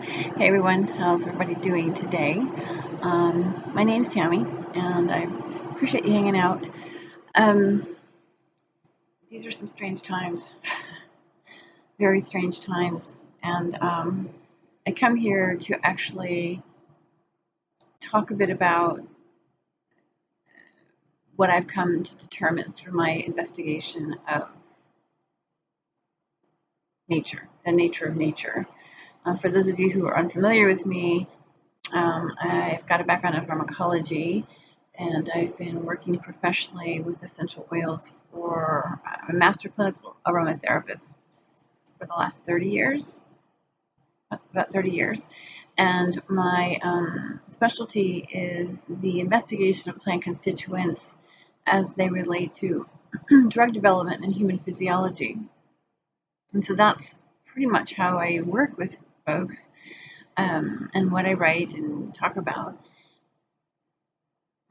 Hey everyone, how's everybody doing today? My name's Tammy, and I appreciate you hanging out. Um, these are some strange times, very strange times, and I come here to actually talk a bit about what I've come to determine through my investigation of nature, the nature of nature. For those of you who are unfamiliar with me, I've got a background in pharmacology, and I've been working professionally with essential oils for I'm a master clinical aromatherapist for the last 30 years, about 30 years. And my specialty is the investigation of plant constituents as they relate to drug development and human physiology. And so that's pretty much how I work with folks, and what I write and talk about.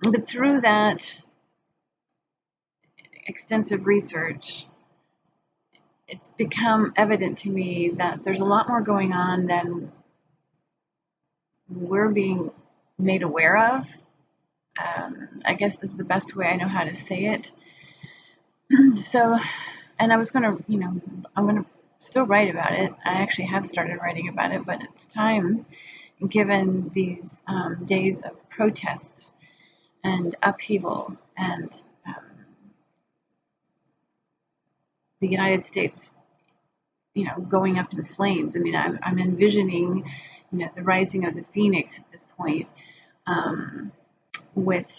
But through that extensive research, it's become evident to me that there's a lot more going on than we're being made aware of. I guess this is the best way I know how to say it. So, and I was going to, I'm going to still write about it. I actually have started writing about it, but it's time, given these days of protests and upheaval and the United States, going up in flames. I mean, I'm envisioning, the rising of the phoenix at this point, with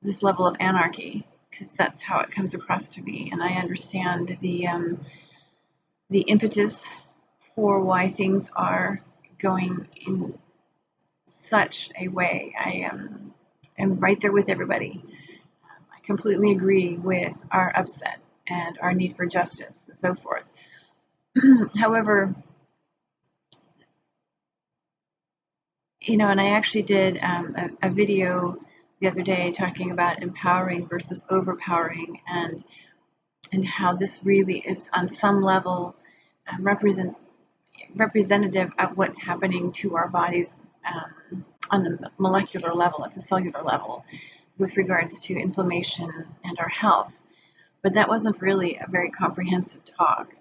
this level of anarchy, because that's how it comes across to me, and I understand the impetus for why things are going in such a way. I am right there with everybody. I completely agree with our upset and our need for justice and so forth. However, and I actually did a video the other day talking about empowering versus overpowering, and how this really is on some level representative of what's happening to our bodies, on the molecular level, at the cellular level, with regards to inflammation and our health. But that wasn't really a very comprehensive talk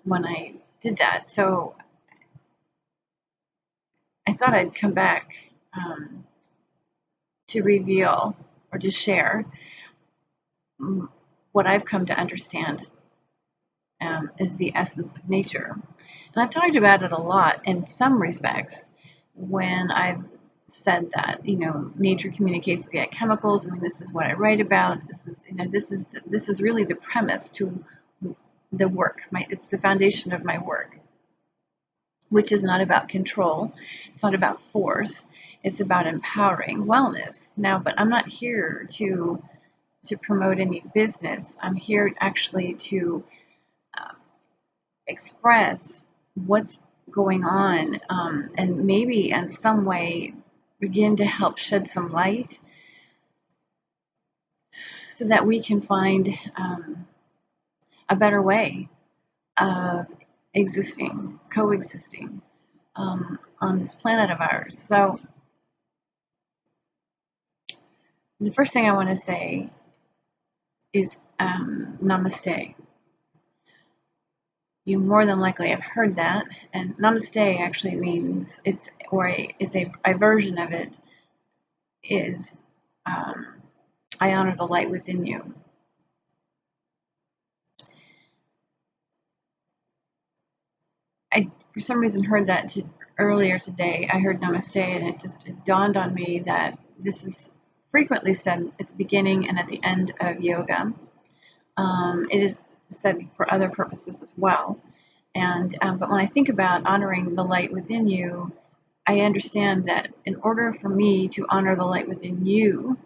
when I did that. So I thought I'd come back to reveal or to share what I've come to understand is the essence of nature. And I've talked about it a lot in some respects when I've said that, nature communicates via chemicals. I mean, this is what I write about. This is really the premise to the work. It's the foundation of my work, which is not about control. It's not about force. It's about empowering wellness. Now, but I'm not here to promote any business. I'm here actually to express what's going on, and maybe in some way begin to help shed some light so that we can find a better way of coexisting on this planet of ours. So the first thing I want to say is Namaste. You more than likely have heard that, and Namaste actually means it's a version of it is I honor the light within you. I, for some reason, heard that earlier today. I heard Namaste, and it dawned on me that this is frequently said at the beginning and at the end of yoga. It is said for other purposes as well. And but when I think about honoring the light within you, I understand that in order for me to honor the light within you,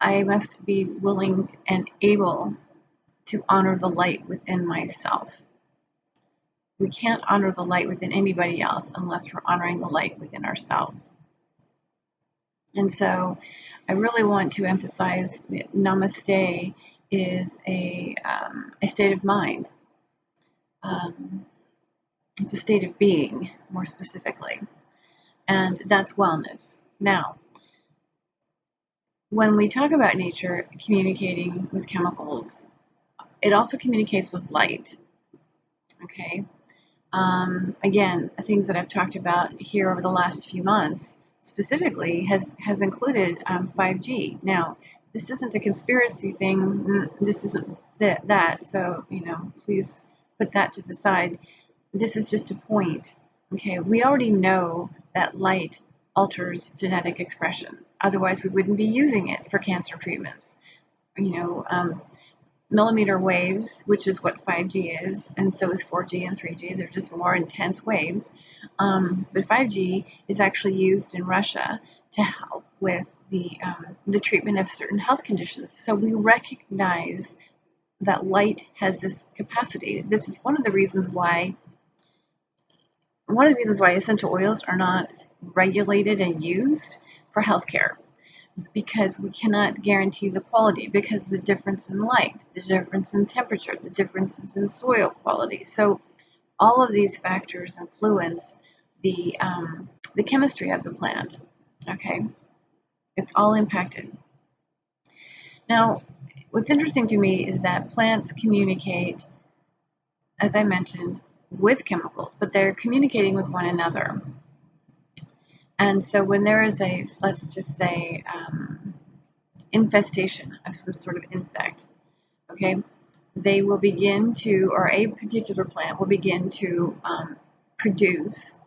I must be willing and able to honor the light within myself. We can't honor the light within anybody else unless we're honoring the light within ourselves. And so I really want to emphasize that Namaste is a state of mind. It's a state of being, more specifically, and that's wellness. Now, when we talk about nature communicating with chemicals, it also communicates with light. Okay. Again, things that I've talked about here over the last few months specifically has included 5G. Now, this isn't a conspiracy thing. This isn't that. So, please put that to the side. This is just a point. Okay, we already know that light alters genetic expression. Otherwise, we wouldn't be using it for cancer treatments. You know, millimeter waves, which is what 5G is, and so is 4G and 3G. They're just more intense waves. But 5G is actually used in Russia to help with the treatment of certain health conditions. So we recognize that light has this capacity. This is one of the reasons why essential oils are not regulated and used for healthcare, because we cannot guarantee the quality, because the difference in light, the difference in temperature, the differences in soil quality. So all of these factors influence the chemistry of the plant. Okay, it's all impacted. Now, what's interesting to me is that plants communicate, as I mentioned, with chemicals, but they're communicating with one another. And so when there is a, let's just say, infestation of some sort of insect, okay, they will begin to, or a particular plant will begin to produce,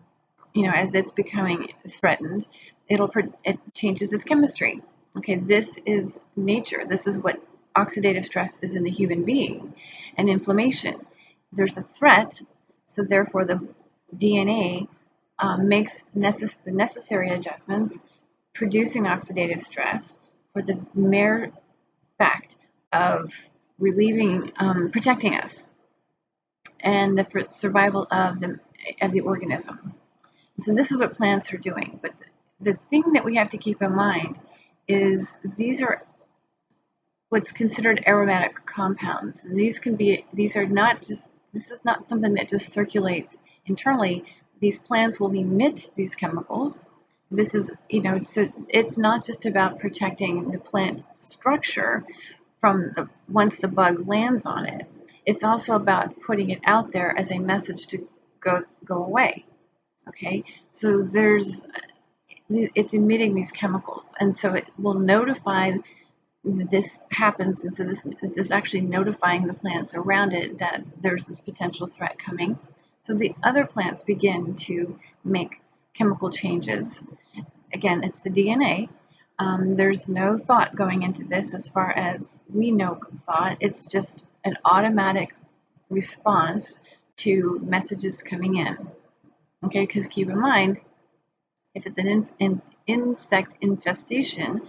as it's becoming threatened, it changes its chemistry. Okay, this is nature. This is what oxidative stress is in the human being, and inflammation. There's a threat, so therefore the DNA makes the necessary adjustments, producing oxidative stress for the mere fact of relieving, protecting us, and the survival of the organism. And so this is what plants are doing. But the thing that we have to keep in mind is these are what's considered aromatic compounds. And this is not something that just circulates internally. These plants will emit these chemicals. This is, so it's not just about protecting the plant structure from once the bug lands on it. It's also about putting it out there as a message to go away. Okay, so it's emitting these chemicals, and so it will notify this happens, and so this is actually notifying the plants around it that there's this potential threat coming. So the other plants begin to make chemical changes. Again, it's the DNA. There's no thought going into this as far as we know thought. It's just an automatic response to messages coming in. Okay, because keep in mind, if it's an insect infestation,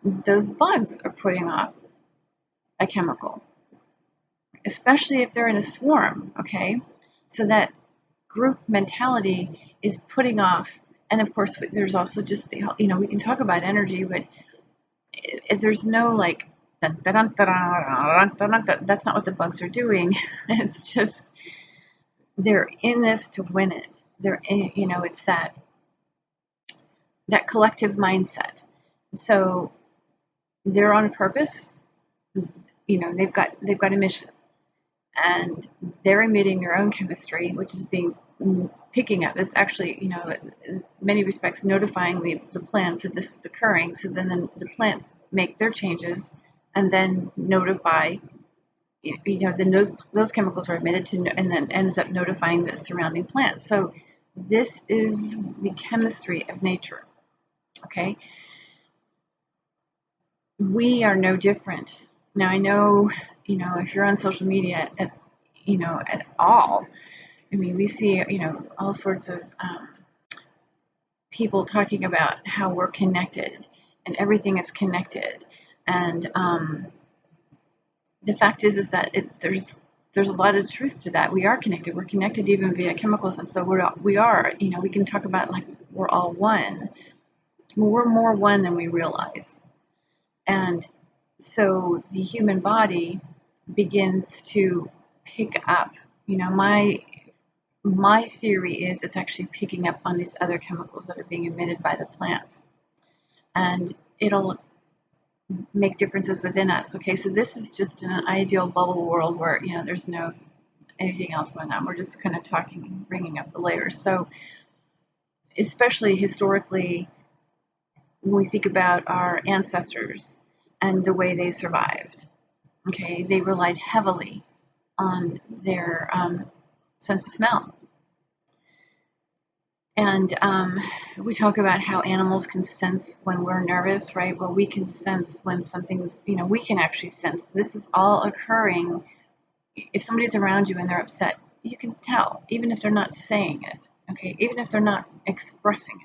those bugs are putting off a chemical, especially if they're in a swarm. Okay, so that group mentality is putting off. And of course, there's also just we can talk about energy, but there's no like, that's not what the bugs are doing. It's just they're in this to win it. They're in, it's that collective mindset. So they're on purpose. They've got a mission, and they're emitting their own chemistry, which is picking up. It's actually, in many respects, notifying the plants that this is occurring. So then the plants make their changes, and then notify. Then those chemicals are emitted and then ends up notifying the surrounding plants. So this is the chemistry of nature. Okay, we are no different. Now I know, if you're on social media at all, I mean, we see, all sorts of people talking about how we're connected and everything is connected. And the fact is that there's a lot of truth to that. We are connected. We're connected even via chemicals. And so we are, we can talk about like we're all one. We're more one than we realize. And so the human body begins to pick up, my my theory is it's actually picking up on these other chemicals that are being emitted by the plants, and it'll make differences within us. Okay, so this is just an ideal bubble world where there's no anything else going on. We're just kind of talking, bringing up the layers. So especially historically, when we think about our ancestors and the way they survived, okay, they relied heavily on their sense of smell. And we talk about how animals can sense when we're nervous, right? Well, we can sense when something's, we can actually sense. This is all occurring. If somebody's around you and they're upset, you can tell, even if they're not saying it, okay? Even if they're not expressing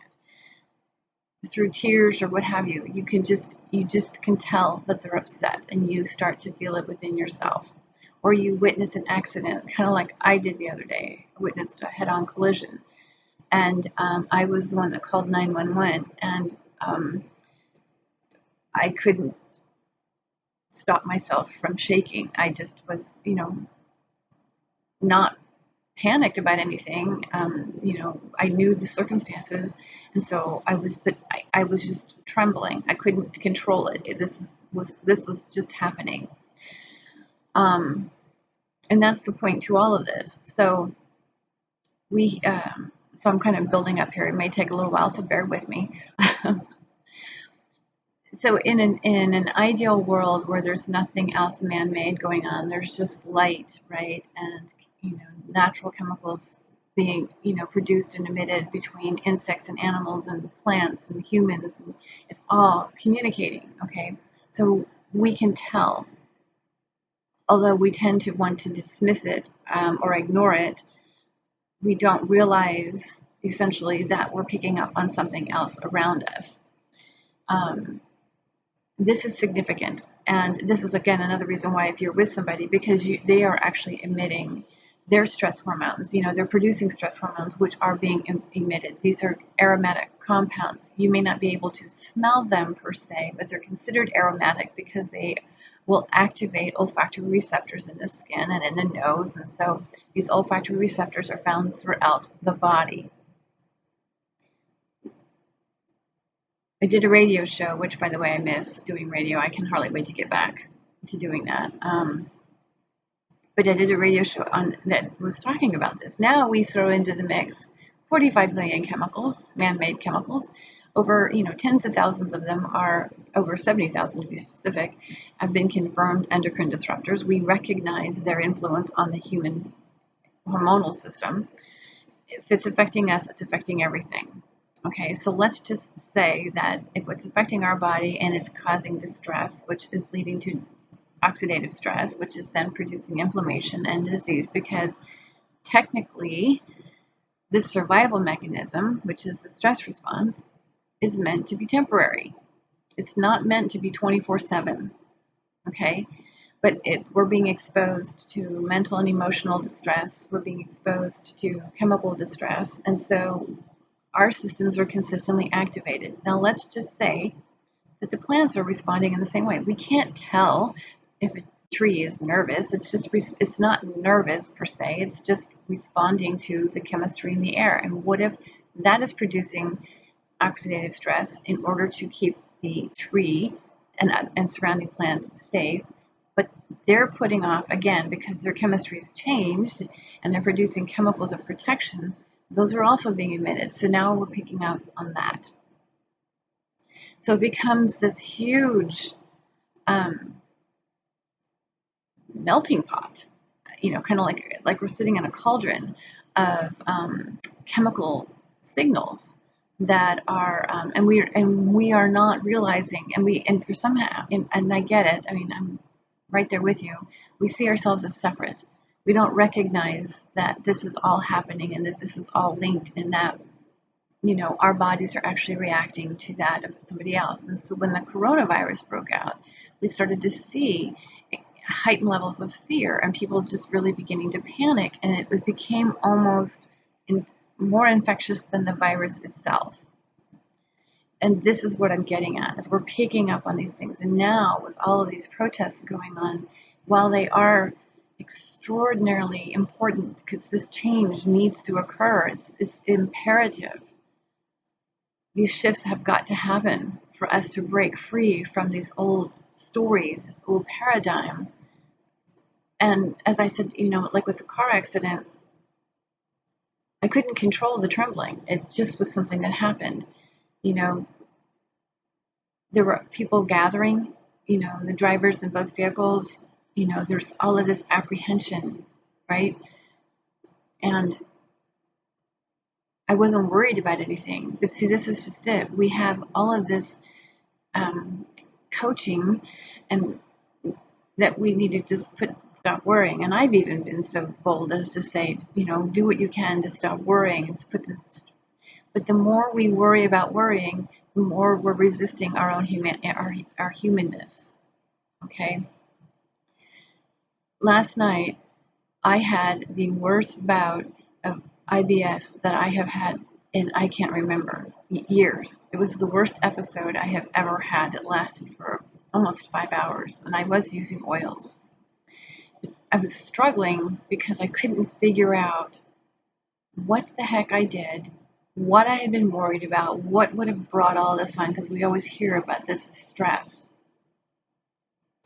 it through tears or what have you, you just can tell that they're upset, and you start to feel it within yourself. Or you witness an accident, kind of like I did the other day. I witnessed a head-on collision. And I was the one that called 911, and I couldn't stop myself from shaking. I just was, not panicked about anything. I knew the circumstances, and so I was just trembling. I couldn't control it. This was just happening. And that's the point to all of this. So so I'm kind of building up here. It may take a little while, so bear with me. So in an ideal world where there's nothing else man-made going on, there's just light, right? And natural chemicals being produced and emitted between insects and animals and plants and humans, and it's all communicating. Okay, so we can tell, although we tend to want to dismiss it or ignore it. We don't realize essentially that we're picking up on something else around us. This is significant, and this is again another reason why, if you're with somebody, because they are actually emitting their stress hormones, they're producing stress hormones which are being emitted. These are aromatic compounds. You may not be able to smell them per se, but they're considered aromatic because they will activate olfactory receptors in the skin and in the nose, and so these olfactory receptors are found throughout the body. I did a radio show, which, by the way, I miss doing radio. I can hardly wait to get back to doing that. But I did a radio show that was talking about this. Now we throw into the mix 45 million chemicals, man-made chemicals. Over, tens of thousands of them are, over 70,000 to be specific, have been confirmed endocrine disruptors. We recognize their influence on the human hormonal system. If it's affecting us, it's affecting everything. Okay, so let's just say that if it's affecting our body and it's causing distress, which is leading to oxidative stress, which is then producing inflammation and disease, because technically this survival mechanism, which is the stress response, is meant to be temporary. It's not meant to be 24/7, okay? But we're being exposed to mental and emotional distress. We're being exposed to chemical distress, and so our systems are consistently activated. Now, let's just say that the plants are responding in the same way. We can't tell if a tree is nervous. It's not nervous per se. It's just responding to the chemistry in the air. And what if that is producing oxidative stress in order to keep the tree and surrounding plants safe? But they're putting off, again, because their chemistry has changed and they're producing chemicals of protection. Those are also being emitted. So now we're picking up on that. So it becomes this huge melting pot, kind of like we're sitting in a cauldron of chemical signals that are, and we are not realizing, and for somehow, and I get it. I mean, I'm right there with you. We see ourselves as separate. We don't recognize that this is all happening and that this is all linked, and that our bodies are actually reacting to that of somebody else. And so when the coronavirus broke out, we started to see heightened levels of fear and people just really beginning to panic, and it became almost more infectious than the virus itself. And this is what I'm getting at, is we're picking up on these things. And now with all of these protests going on, while they are extraordinarily important because this change needs to occur. It's imperative. These shifts have got to happen for us to break free from these old stories, this old paradigm. And as I said, like with the car accident, I couldn't control the trembling. It just was something that happened. You know, there were people gathering, the drivers in both vehicles, there's all of this apprehension, right? And I wasn't worried about anything. But see, this is just it. We have all of this coaching and that we need to just stop worrying. And I've even been so bold as to say, do what you can to stop worrying and to put this. But the more we worry about worrying, the more we're resisting our own our humanness. Okay. Last night, I had the worst bout of IBS that I have had in I can't remember years. It was the worst episode I have ever had. It lasted for almost 5 hours, and I was using oils. I was struggling because I couldn't figure out what the heck I did, what I had been worried about, what would have brought all this on, because we always hear about this as stress.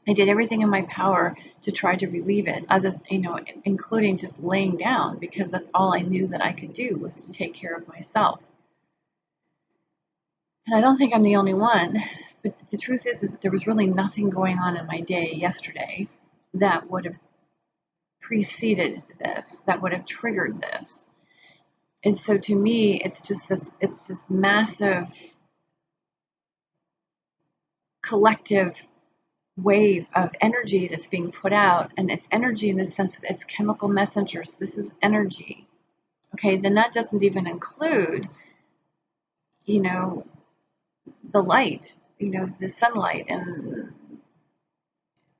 I did everything in my power to try to relieve it, including just laying down, because that's all I knew that I could do was to take care of myself. And I don't think I'm the only one, but the truth is that there was really nothing going on in my day yesterday that would have preceded this, that would have triggered this. And so to me, it's this massive collective wave of energy that's being put out, and it's energy in the sense of it's chemical messengers. This is energy. Okay, then that doesn't even include, the light, the sunlight, and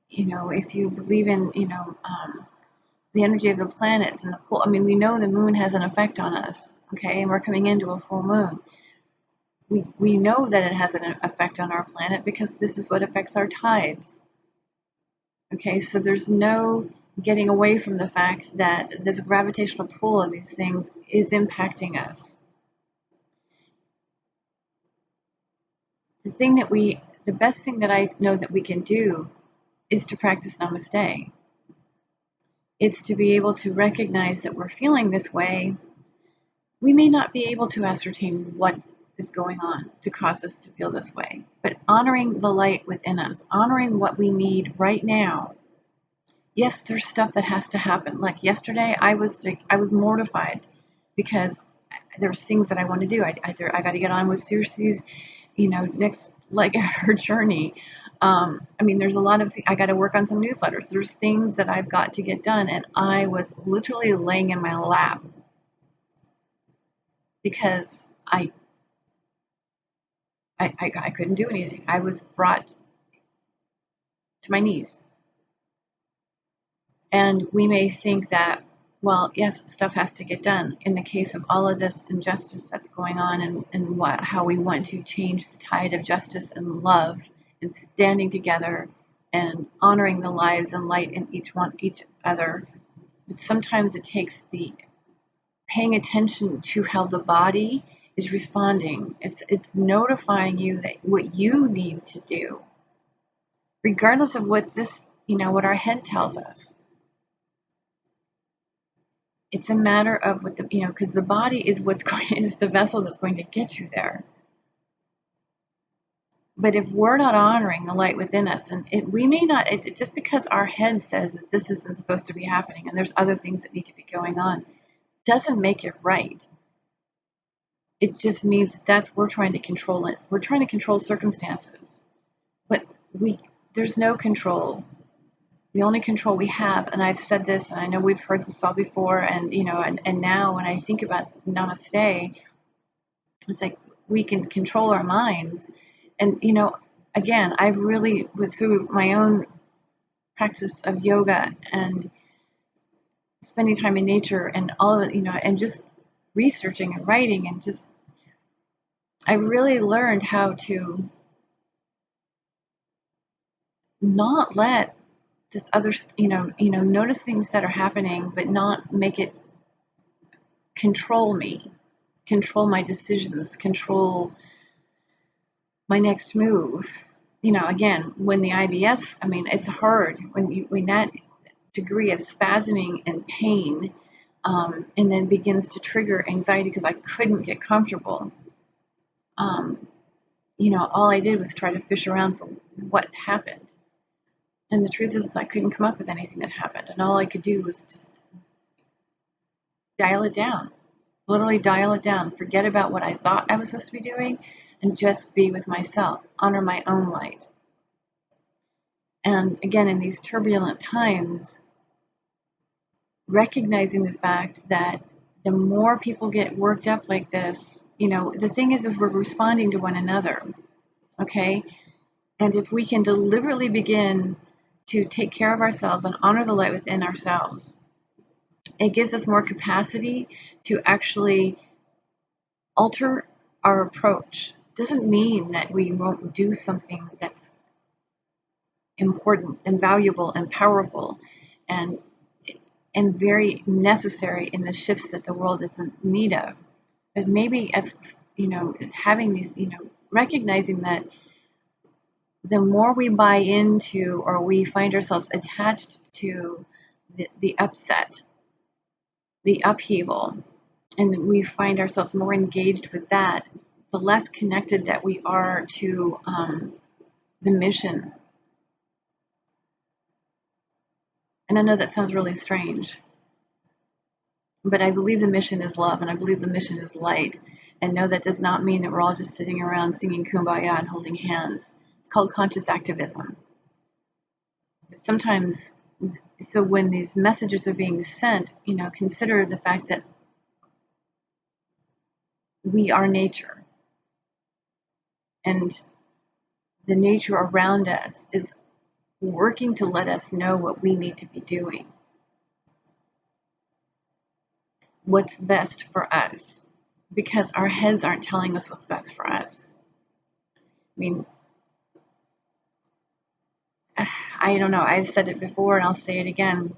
if you believe in, the energy of the planets and the whole. I mean, we know the moon has an effect on us. Okay, and we're coming into a full moon. We know that it has an effect on our planet because this is what affects our tides. Okay, so there's no getting away from the fact that this gravitational pull of these things is impacting us. The best thing that I know that we can do is to practice Namaste. It's to be able to recognize that we're feeling this way. We may not be able to ascertain what is going on to cause us to feel this way, but honoring the light within us, honoring what we need right now. Yes, there's stuff that has to happen. Like yesterday, I was mortified because there was things that I want to do. I got to get on with Circe's, next leg of her journey. There's a lot of I got to work on some newsletters. There's things that I've got to get done, and I was literally laying in my lap because I couldn't do anything. I was brought to my knees. And we may think that, well, yes, stuff has to get done. In the case of all of this injustice that's going on, and how we want to change the tide of justice and love and standing together and honoring the lives and light in each other. But sometimes it takes the paying attention to how the body is responding. It's notifying you that what you need to do, regardless of what what our head tells us. It's a matter of what because the body is is the vessel that's going to get you there. But if we're not honoring the light within us, and we may not, just because our head says that this isn't supposed to be happening and there's other things that need to be going on, doesn't make it right. It just means we're trying to control it. We're trying to control circumstances, but there's no control. The only control we have, and I've said this, and I know we've heard this all before, and and now when I think about Namaste, it's like we can control our minds. And again, I've really, through my own practice of yoga and spending time in nature and all of it, and just researching and writing, and just I really learned how to not let this other, notice things that are happening, but not make it control me, control my decisions, control my next move. Again, when the IBS, it's hard when that degree of spasming and pain, and then begins to trigger anxiety because I couldn't get comfortable. All I did was try to fish around for what happened. And the truth is I couldn't come up with anything that happened. And all I could do was just dial it down, literally dial it down, forget about what I thought I was supposed to be doing, and just be with myself, honor my own light. And again, in these turbulent times, recognizing the fact that the more people get worked up like this, the thing is we're responding to one another, okay? And if we can deliberately begin to take care of ourselves and honor the light within ourselves, it gives us more capacity to actually alter our approach. Doesn't mean that we won't do something that's important and valuable and powerful and very necessary in the shifts that the world is in need of. But maybe as having these, recognizing that the more we buy into or we find ourselves attached to the upset, the upheaval, and we find ourselves more engaged with that, the less connected that we are to the mission. And I know that sounds really strange, but I believe the mission is love, and I believe the mission is light. And no, that does not mean that we're all just sitting around singing Kumbaya and holding hands. It's called conscious activism. But sometimes, so when these messages are being sent, consider the fact that we are nature. And the nature around us is working to let us know what we need to be doing. What's best for us. Because our heads aren't telling us what's best for us. I don't know, I've said it before and I'll say it again.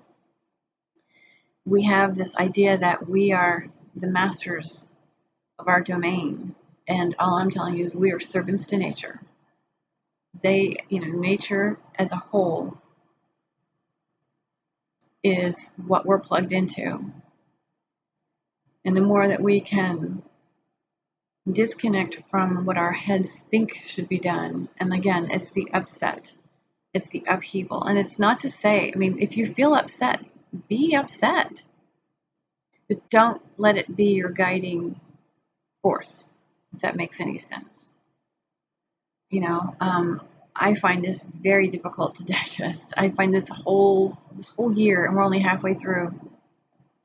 We have this idea that we are the masters of our domain, and all I'm telling you is we are servants to nature. Nature as a whole is what we're plugged into. And the more that we can disconnect from what our heads think should be done, and again, it's the upset, it's the upheaval. And it's not to say, if you feel upset, be upset, but don't let it be your guiding force, if that makes any sense. I find this very difficult to digest. I find this whole year, and we're only halfway through,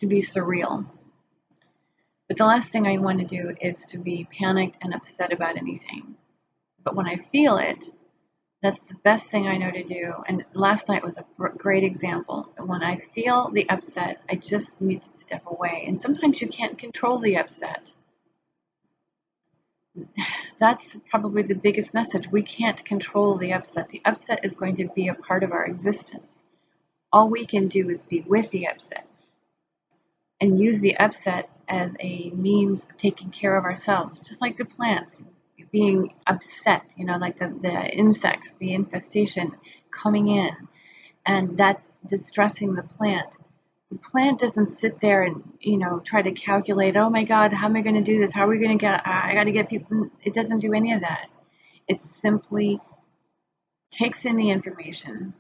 to be surreal. But the last thing I want to do is to be panicked and upset about anything. But when I feel it, that's the best thing I know to do. And last night was a great example. When I feel the upset, I just need to step away. And sometimes you can't control the upset. That's probably the biggest message. We can't control the upset. The upset is going to be a part of our existence. All we can do is be with the upset and use the upset as a means of taking care of ourselves, just like the plants being upset, like the insects, the infestation coming in, and that's distressing the plant. The plant doesn't sit there and, try to calculate, oh my God, how am I going to do this? How are we going to I got to get people. It doesn't do any of that. It simply takes in the information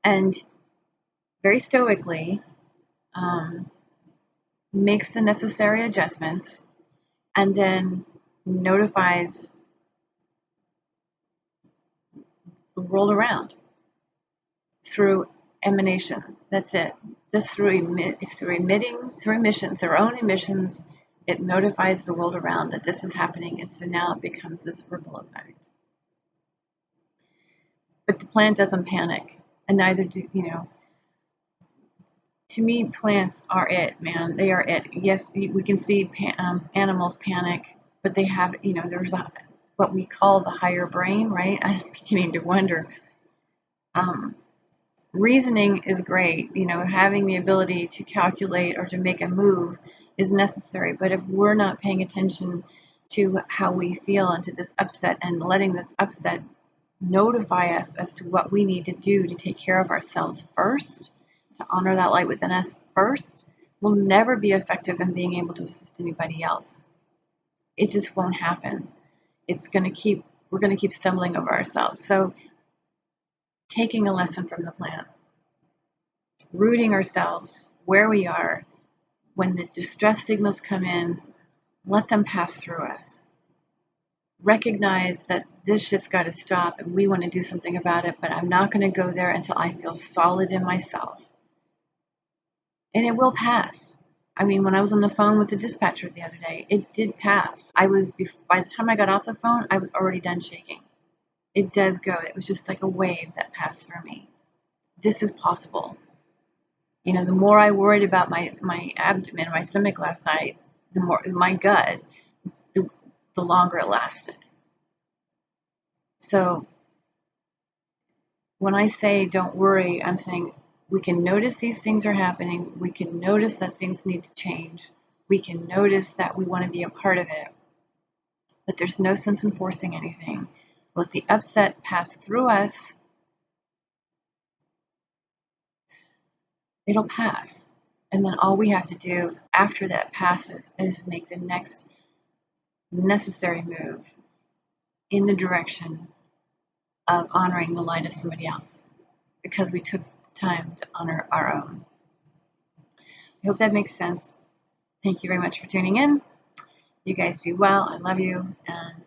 and very stoically makes the necessary adjustments and then notifies the world around through emanation. That's it. Just through emissions, their own emissions, it notifies the world around that this is happening, and so now it becomes this ripple effect. But the plant doesn't panic, and neither do, to me, plants are it, man. They are it. Yes, we can see animals panic, but they have, there's what we call the higher brain, right? I'm beginning to wonder. Reasoning is great, having the ability to calculate or to make a move is necessary. But if we're not paying attention to how we feel and to this upset and letting this upset notify us as to what we need to do to take care of ourselves first, to honor that light within us first, we'll never be effective in being able to assist anybody else. It just won't happen. We're going to keep stumbling over ourselves. So taking a lesson from the plant, rooting ourselves where we are. When the distress signals come in, let them pass through us. Recognize that this shit's got to stop and we want to do something about it, but I'm not going to go there until I feel solid in myself. And it will pass. I mean, when I was on the phone with the dispatcher the other day, it did pass. By the time I got off the phone, I was already done shaking. It does go. It was just like a wave that passed through me. This is possible. The more I worried about my abdomen, my stomach last night, the more my gut, the longer it lasted. So when I say don't worry, I'm saying we can notice these things are happening. We can notice that things need to change. We can notice that we want to be a part of it. But there's no sense in forcing anything. Let the upset pass through us. It'll pass. And then all we have to do after that passes is make the next necessary move in the direction of honoring the light of somebody else, because we took the time to honor our own. I hope that makes sense. Thank you very much for tuning in. You guys be well. I love you, and